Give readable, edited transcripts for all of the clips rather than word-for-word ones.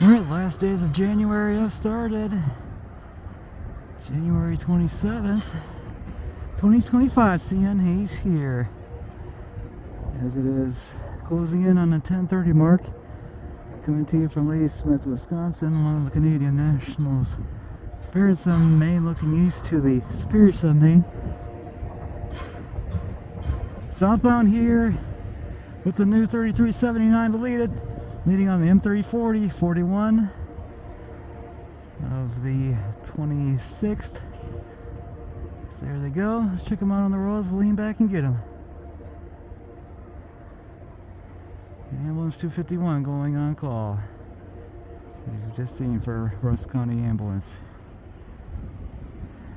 Alright, last days of January have started. January 27th, 2025, CN Hayes here. As it is closing in on the 10:30 mark. Coming to you from Ladysmith, Wisconsin, along the Canadian Nationals. Barrett's on Main, looking east to the Spirits on Main. Southbound here with the new 3379 deleted, leading on the M340, 41 of the 26th. So there they go. Let's check them out on the roads. We'll lean back and get them. Ambulance 251 going on call. As you've just seen for Rusk County Ambulance.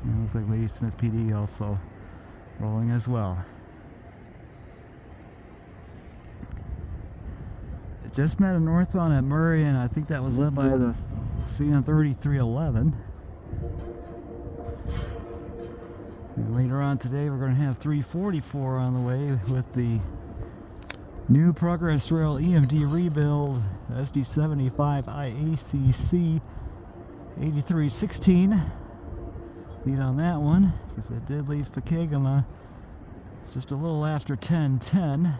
And it looks like Ladysmith PD also rolling as well. It just met a northbound at Murray, and I think that was led by the CN 3311. And later on today, we're going to have 344 on the way with the new Progress Rail EMD rebuild SD75 IACC 8316. Lead on that one because it did leave Pekegama just a little after 10:10.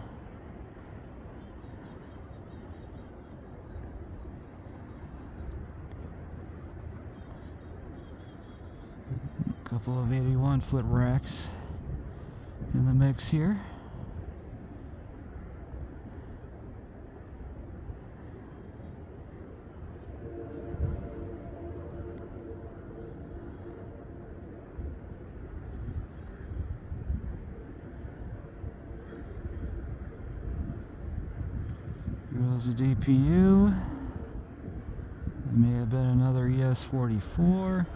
A couple of 81-foot racks in the mix here. Goes the DPU. It may have been another ES44.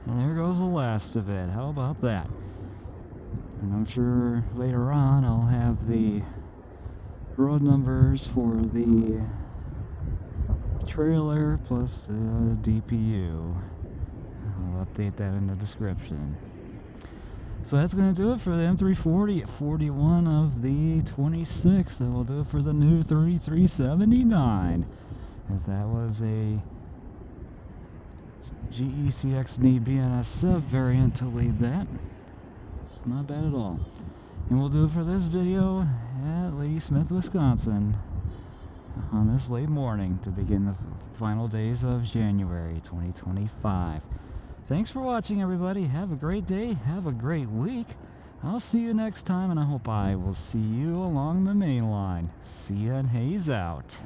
And there goes the last of it. How about that? And I'm sure later on I'll have the road numbers for the trailer plus the DPU. I'll update that in the description. So that's going to do it for the M340 at 41 of the 26th. And we'll do it for the new 3379. As that was a GECX nee-BNSF variant to lead that. It's not bad at all. And we'll do it for this video at Ladysmith, Wisconsin on this late morning to begin the final days of January 2025. Thanks for watching, everybody. Have a great day. Have a great week. I'll see you next time, and I hope I will see you along the main line. CN Hayes out.